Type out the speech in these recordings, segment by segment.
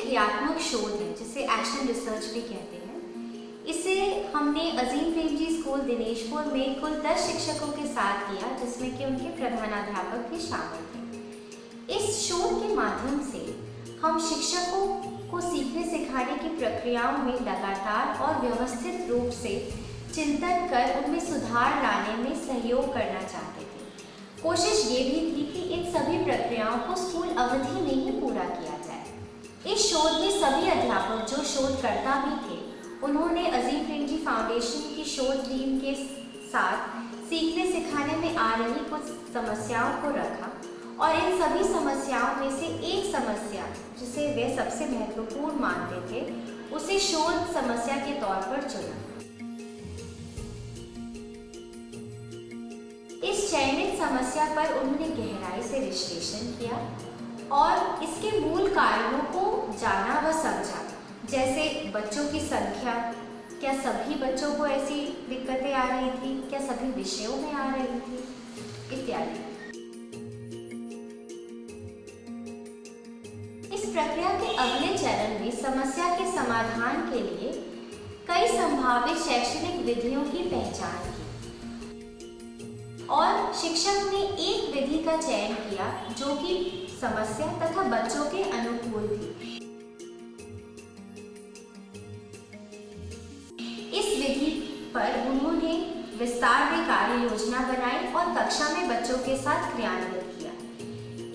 क्रियात्मक शोध है जिसे एक्शन रिसर्च भी कहते हैं। इसे हमने अजीम प्रेमजी स्कूल दिनेशपुर में कुल 10 शिक्षकों के साथ किया, जिसमें कि उनके प्रधानाध्यापक भी शामिल थे। इस शोध के माध्यम से हम शिक्षकों को सीखने सिखाने की प्रक्रियाओं में लगातार और व्यवस्थित रूप से चिंतन कर उनमें सुधार लाने में सहयोग करना चाहते थे। कोशिश ये भी थी कि इन सभी प्रक्रियाओं को स्कूल अवधि में ही पूरा किया जाए। इस शोध में सभी अध्यापक जो शोधकर्ता भी थे, उन्होंने अजीम प्रेमजी फाउंडेशन की शोध टीम के साथ सीखने सिखाने में आ रही कुछ समस्याओं को रखा और इन सभी समस्याओं में से एक समस्या जिसे वे सबसे महत्वपूर्ण मानते थे, उसे शोध समस्या के तौर पर चुना। इस चयनित समस्या पर उन्होंने गहराई से विश्लेषण किया और इसके मूल कारणों को जाना व समझा, जैसे बच्चों की संख्या, क्या सभी बच्चों को ऐसी दिक्कतें आ रही थी, क्या सभी विषयों में आ रही थी, इत्यादि। इस प्रक्रिया के अगले चरण में समस्या के समाधान के लिए कई संभावित शैक्षणिक विधियों की पहचान की और शिक्षक ने एक विधि का चयन किया जो कि समस्या तथा बच्चों के अनुकूल थी। इस विधि पर उन्होंने विस्तार में कार्य योजना बनाई और कक्षा में बच्चों के साथ क्रियान्वित किया।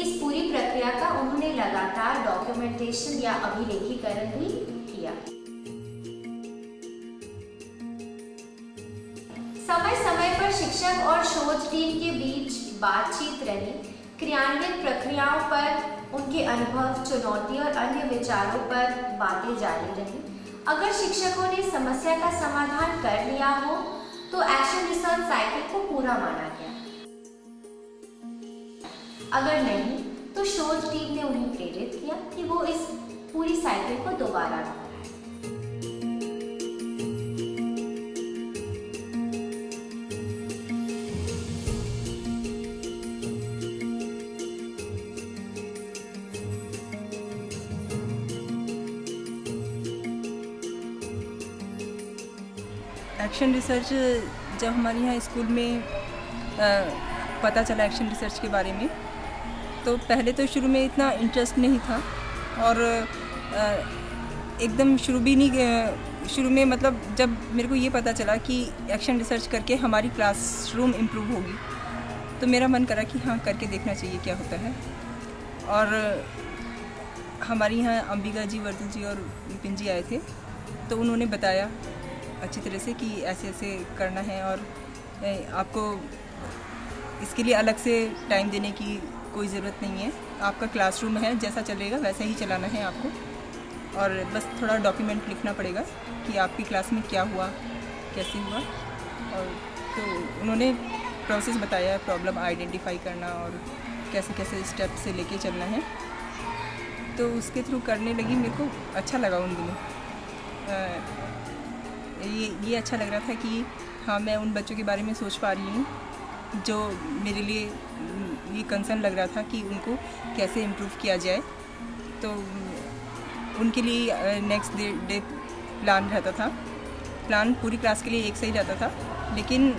इस पूरी प्रक्रिया का उन्होंने लगातार डॉक्यूमेंटेशन या अभिलेखीकरण भी किया। समय समय पर शिक्षक और शोध टीम के बीच बातचीत रही। क्रियान्वित प्रक्रियाओं पर उनके अनुभव, चुनौती और अन्य विचारों पर बातें जारी रही। अगर शिक्षकों ने समस्या का समाधान कर लिया हो तो एक्शन रिसर्च साइकिल को पूरा माना गया। अगर नहीं तो शोध टीम ने उन्हें प्रेरित किया कि वो इस पूरी साइकिल को दोबारा दोहराएं। एक्शन रिसर्च जब हमारे यहाँ स्कूल में पता चला एक्शन रिसर्च के बारे में, तो पहले तो शुरू में इतना इंटरेस्ट नहीं था और एकदम शुरू में मतलब जब मेरे को ये पता चला कि एक्शन रिसर्च करके हमारी क्लासरूम इम्प्रूव होगी, तो मेरा मन करा कि हाँ, करके देखना चाहिए क्या होता है। और हमारे यहाँ अंबिका जी, वर्धन जी और विपिन जी आए थे, तो उन्होंने बताया अच्छी तरह से कि ऐसे ऐसे करना है और आपको इसके लिए अलग से टाइम देने की कोई ज़रूरत नहीं है। आपका क्लासरूम है, जैसा चलेगा वैसा ही चलाना है आपको, और बस थोड़ा डॉक्यूमेंट लिखना पड़ेगा कि आपकी क्लास में क्या हुआ, कैसे हुआ। और तो उन्होंने प्रोसेस बताया, प्रॉब्लम आइडेंटिफाई करना और कैसे कैसे स्टेप से लेके चलना है। तो उसके थ्रू करने लगी। मेरे को अच्छा लगा उन दिनों। ये अच्छा लग रहा था कि हाँ, मैं उन बच्चों के बारे में सोच पा रही हूँ जो मेरे लिए ये कंसर्न लग रहा था कि उनको कैसे इम्प्रूव किया जाए। तो उनके लिए नेक्स्ट डे प्लान रहता था। प्लान पूरी क्लास के लिए एक सही रहता था, लेकिन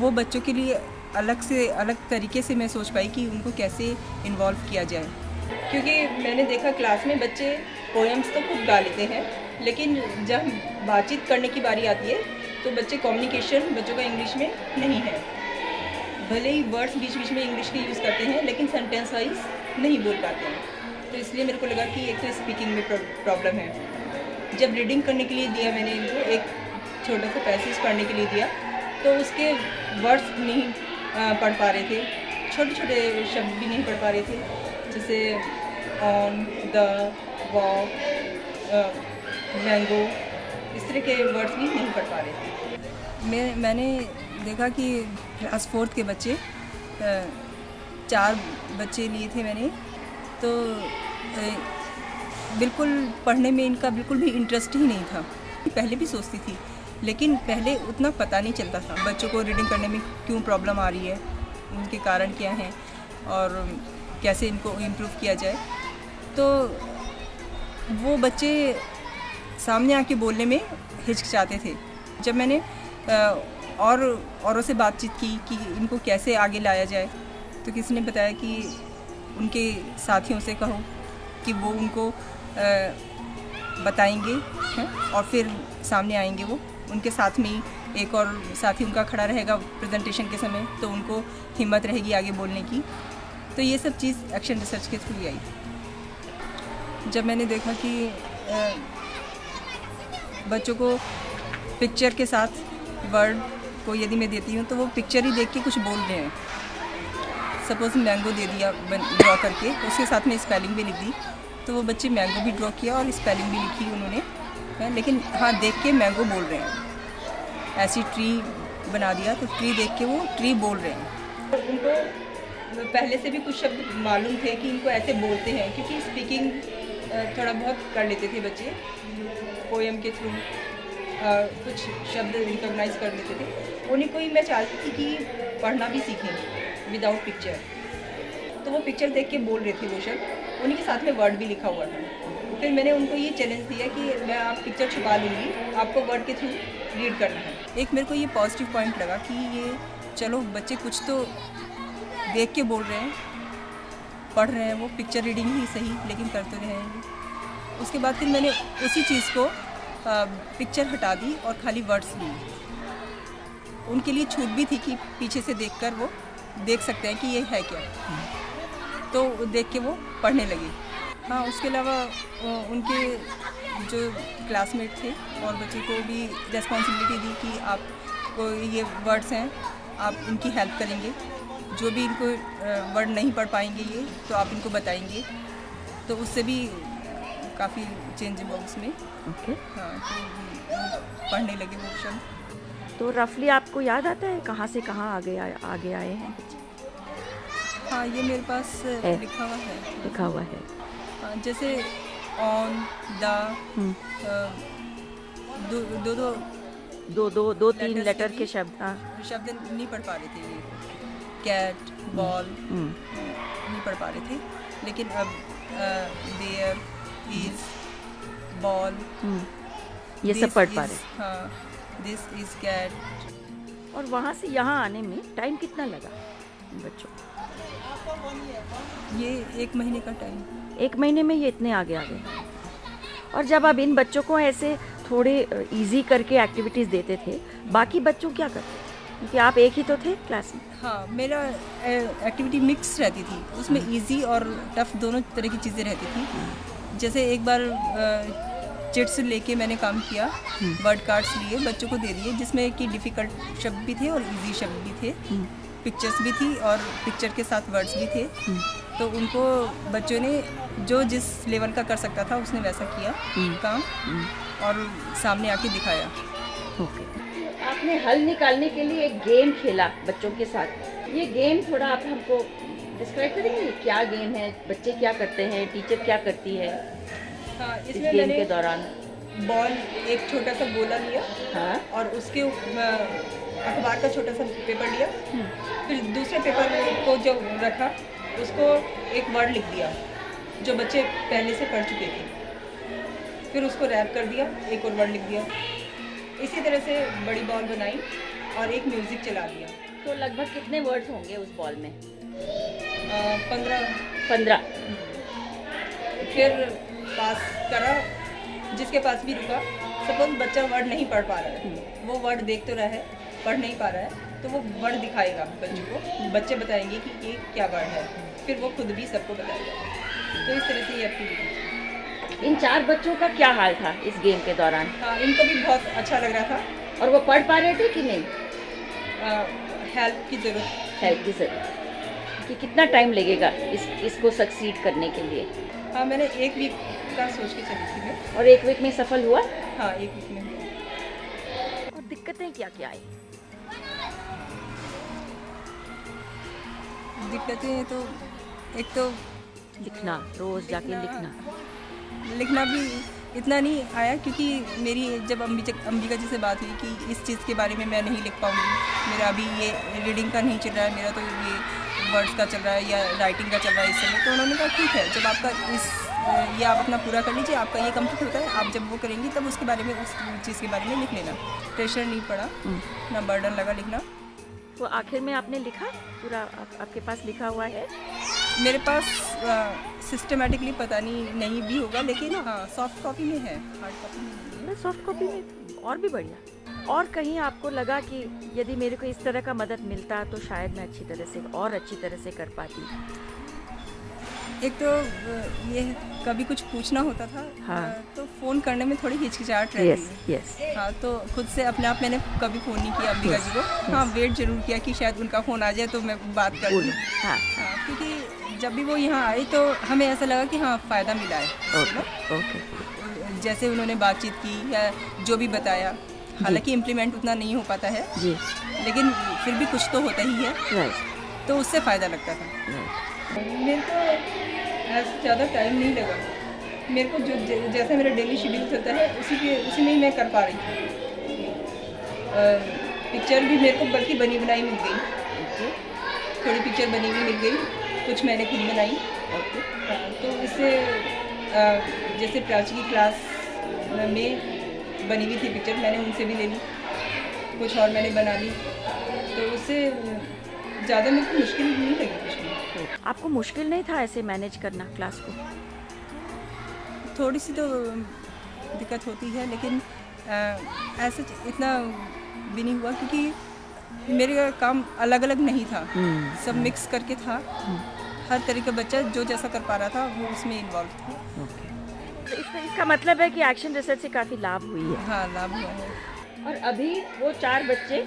वो बच्चों के लिए अलग तरीके से मैं सोच पाई कि उनको कैसे इन्वॉल्व किया जाए। क्योंकि मैंने देखा क्लास में बच्चे पोएम्स तो खूब गा लेते हैं, लेकिन जब बातचीत करने की बारी आती है तो बच्चे कम्युनिकेशन बच्चों का इंग्लिश में नहीं है। भले ही वर्ड्स बीच बीच में इंग्लिश के यूज़ करते हैं, लेकिन सेंटेंस वाइज नहीं बोल पाते हैं। तो इसलिए मेरे को लगा कि एक तो स्पीकिंग में प्रॉब्लम है। जब रीडिंग करने के लिए दिया मैंने इनको, एक छोटा सा पैसेज पढ़ने के लिए दिया, तो उसके वर्ड्स नहीं पढ़ पा रहे थे, छोटे छोटे शब्द भी नहीं पढ़ पा रहे थे, जैसे ऑन, द, वॉक, मैंगो, इस तरह के वर्ड्स भी नहीं पढ़ पा रहे थे। मैंने देखा कि क्लास 4 के बच्चे 4 बच्चे लिए थे मैंने, तो बिल्कुल पढ़ने में इनका बिल्कुल भी इंटरेस्ट ही नहीं था। पहले भी सोचती थी, लेकिन पहले उतना पता नहीं चलता था बच्चों को रीडिंग करने में क्यों प्रॉब्लम आ रही है, उनके कारण क्या हैं और कैसे इनको इम्प्रूव किया जाए। तो वो बच्चे सामने आके बोलने में हिचकिचाते थे। जब मैंने औरों से बातचीत की कि इनको कैसे आगे लाया जाए, तो किसी ने बताया कि उनके साथियों से कहो कि वो उनको बताएंगे हैं, और फिर सामने आएंगे। वो उनके साथ में ही एक और साथी उनका खड़ा रहेगा प्रेजेंटेशन के समय, तो उनको हिम्मत रहेगी आगे बोलने की। तो ये सब चीज़ एक्शन रिसर्च के थ्रू आई। जब मैंने देखा कि बच्चों को पिक्चर के साथ वर्ड को यदि मैं देती हूँ तो वो पिक्चर ही देख के कुछ बोल रहे हैं। सपोज़ मैंगो दे दिया ड्रॉ करके, उसके साथ में स्पेलिंग भी लिख दी, तो वो बच्चे मैंगो भी ड्रॉ किया और स्पेलिंग भी लिखी उन्होंने, लेकिन हाँ देख के मैंगो बोल रहे हैं। ऐसी ट्री बना दिया तो ट्री देख के वो ट्री बोल रहे हैं। उनको पहले से भी कुछ शब्द मालूम थे कि इनको ऐसे बोलते हैं, क्योंकि स्पीकिंग थोड़ा बहुत कर लेते थे बच्चे, पोएम के थ्रू कुछ शब्द रिकॉग्नाइज कर लेते थे। उन्हीं को ही मैं चाहती थी कि पढ़ना भी सीखें विदाउट पिक्चर। तो वो पिक्चर देख के बोल रहे थे वो शब्द, उन्हीं के साथ में वर्ड भी लिखा हुआ था। फिर मैंने उनको ये चैलेंज दिया कि मैं आप पिक्चर छुपा लूँगी, आपको वर्ड के थ्रू रीड करना है। एक मेरे को ये पॉजिटिव पॉइंट लगा कि ये चलो बच्चे कुछ तो देख के बोल रहे हैं, पढ़ रहे हैं, वो पिक्चर रीडिंग ही सही लेकिन कर तो रहे हैं। उसके बाद फिर मैंने उसी चीज़ को पिक्चर हटा दी और खाली वर्ड्स ली। उनके लिए छूट भी थी कि पीछे से देखकर वो देख सकते हैं कि ये है क्या, तो देख के वो पढ़ने लगे। हाँ, उसके अलावा उनके जो क्लासमेट थे और बच्चों को भी रेस्पॉन्सिबिलिटी दी कि आपको ये वर्ड्स हैं, आप इनकी हेल्प करेंगे, जो भी इनको वर्ड नहीं पढ़ पाएंगे ये तो आप इनको बताएंगे। तो उससे भी काफ़ी चेंज हुआ उसमें। ओके। हाँ, तो पढ़ने लगे वो शब्द। तो रफली आपको याद आता है कहाँ से कहाँ आगे आए हैं बच्चे? हाँ, ये मेरे पास लिखा हुआ है। लिखा हुआ है। हाँ, जैसे ऑन, द, दो तीन लेटर के शब्द। हाँ, शब्द नहीं पढ़ पा रहे थे ये। कैट, बॉल नहीं पढ़ पा रहे थे, लेकिन अब देयर इज, बॉल, ये सब पढ़ पा रहे। हाँ, दिस इज कैट। और वहाँ से यहाँ आने में टाइम कितना लगा बच्चों? ये 1 महीने का टाइम। 1 महीने में ये इतने आगे आ गए। और जब आप इन बच्चों को ऐसे थोड़े इजी करके एक्टिविटीज़ देते थे, बाकी बच्चों क्या करते थे? क्योंकि आप एक ही तो थे क्लास में। हाँ, मेरा एक्टिविटी मिक्स रहती थी, उसमें इजी और टफ दोनों तरह की चीज़ें रहती थी। जैसे एक बार चिट्स लेके मैंने काम किया, वर्ड कार्ड्स लिए बच्चों को दे दिए, जिसमें कि डिफ़िकल्ट शब्द भी थे और इजी शब्द भी थे, पिक्चर्स भी थी और पिक्चर के साथ वर्ड्स भी थे। तो उनको बच्चों ने जो जिस लेवल का कर सकता था उसने वैसा किया काम और सामने आके दिखाया। ओके। आपने हल निकालने के लिए एक गेम खेला बच्चों के साथ। ये गेम थोड़ा आप हमको डिस्क्राइब करेंगे, क्या गेम है, बच्चे क्या करते हैं, टीचर क्या करती है? हाँ, इस इसमें गेम के दौरान बॉल एक छोटा सा गोला लिया। हाँ, और उसके अखबार का छोटा सा पेपर लिया, फिर दूसरे पेपर को जो रखा उसको एक वर्ड लिख दिया जो बच्चे पहले से पढ़ चुके थे, फिर उसको रैप कर दिया, एक और वर्ड लिख दिया। इसी तरह से बड़ी बॉल बनाई और एक म्यूज़िक चला दिया। तो लगभग कितने वर्ड्स होंगे उस बॉल में? 15। फिर पास करा, जिसके पास भी रुका। सपोज बच्चा वर्ड नहीं पढ़ पा रहा है, वो वर्ड देख तो रहा है, पढ़ नहीं पा रहा है, तो वो वर्ड दिखाएगा बच्चों को, बच्चे बताएंगे कि ये क्या वर्ड है, फिर वो खुद भी सबको बताएगा। तो इस तरह से ये एक्टिविटी। इन 4 बच्चों का क्या हाल था इस गेम के दौरान? हाँ, इनको भी बहुत अच्छा लग रहा था। और वो पढ़ पा रहे थे कि नहीं? हेल्प की ज़रूरत। कि कितना टाइम लगेगा इसको सक्सीड करने के लिए? हाँ, मैंने 1 वीक का सोच के चली थी मैं। और 1 वीक में सफल हुआ? हाँ, 1 वीक में हुआ। और दिक्कतें क्या क्या आई? दिक्कतें तो एक तो लिखना, रोज जाके लिखना भी इतना नहीं आया, क्योंकि मेरी जब अंबिका जी से बात हुई कि इस चीज़ के बारे में मैं नहीं लिख पाऊँगी, मेरा अभी ये रीडिंग का नहीं चल रहा है, मेरा तो ये वर्ड्स का चल रहा है या राइटिंग का चल रहा है इस समय, तो उन्होंने कहा ठीक है, जब आपका इस ये आप अपना पूरा कर लीजिए, आपका ये कंप्लीट होता है, आप जब वो करेंगी तब उसके बारे में, उस चीज़ के बारे में लिख लेना। प्रेशर नहीं पड़ा, ना बर्डन लगा लिखना। तो आखिर में आपने लिखा पूरा, आपके पास लिखा हुआ है? मेरे पास सिस्टमेटिकली पता नहीं भी होगा, लेकिन हाँ सॉफ्ट कॉपी में है, हार्ड कॉपी में नहीं है। सॉफ्ट कॉपी में और भी बढ़िया। और कहीं आपको लगा कि यदि मेरे को इस तरह का मदद मिलता तो शायद मैं अच्छी तरह से कर पाती? एक तो ये कभी कुछ पूछना होता था, हाँ। तो फ़ोन करने में थोड़ी हिचकिचाहट रहती है। हाँ, तो खुद से अपने आप मैंने कभी फ़ोन नहीं किया अंबिका जी को। हाँ, वेट जरूर किया कि शायद उनका फ़ोन आ जाए तो मैं बात कर लूँ। हाँ, क्योंकि जब भी वो यहाँ आए तो हमें ऐसा लगा कि हाँ फ़ायदा मिला है। ओके। जैसे उन्होंने बातचीत की या जो भी बताया, हालांकि इम्प्लीमेंट उतना नहीं हो पाता है जी, लेकिन फिर भी कुछ तो होता ही है, राइट। तो उससे फ़ायदा लगता था। मेरे को ऐसा ज़्यादा टाइम नहीं लगा, मेरे को जो जैसा मेरा डेली शेड्यूल होता है उसी में ही मैं कर पा रही थी। पिक्चर भी मेरे को बल्कि बनी बनाई मिल गई, थोड़ी पिक्चर बनी हुई मिल गई, कुछ मैंने खुद बनाई। तो इससे जैसे प्राची की क्लास में बनी हुई थी पिक्चर, मैंने उनसे भी ले ली, कुछ और मैंने बना ली, तो उससे ज़्यादा मेरे को मुश्किल नहीं लगी कुछ भी। आपको मुश्किल नहीं था ऐसे मैनेज करना क्लास को? थोड़ी सी तो दिक्कत होती है, लेकिन ऐसा इतना भी नहीं हुआ क्योंकि मेरे काम अलग अलग नहीं था, सब मिक्स करके था। हर तरह का बच्चा जो जैसा कर पा रहा था वो उसमें इन्वॉल्व था। तो इसका मतलब है कि एक्शन रिसर्च से काफ़ी लाभ हुई है। हाँ, लाभ हुआ है। और अभी वो 4 बच्चे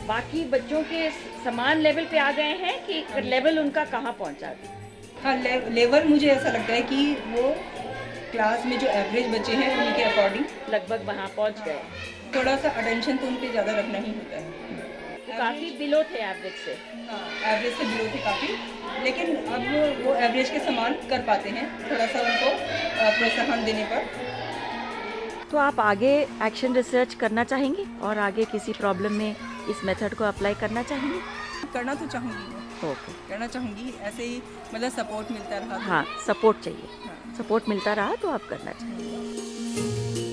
बाकी बच्चों के समान लेवल पे आ गए हैं कि लेवल उनका कहाँ पहुँचा? हाँ, लेवल मुझे ऐसा लगता है कि वो क्लास में जो एवरेज बच्चे हैं उनके अकॉर्डिंग लगभग वहाँ पहुँच गए। थोड़ा सा अटेंशन तो उन पे ज़्यादा रखना ही होता है। तो काफ़ी बिलो थे एवरेज से। हाँ, एवरेज से बिलो थे काफ़ी, लेकिन अब वो एवरेज के समान कर पाते हैं, थोड़ा सा उनको प्रोत्साहन देने पर। तो आप आगे एक्शन रिसर्च करना चाहेंगे और आगे किसी प्रॉब्लम में इस मेथड को अप्लाई करना चाहेंगे? करना तो चाहूँगी, ओके। करना चाहूँगी, ऐसे ही मतलब सपोर्ट मिलता रहा। हाँ, सपोर्ट चाहिए। हाँ। सपोर्ट मिलता रहा तो आप करना चाहिए।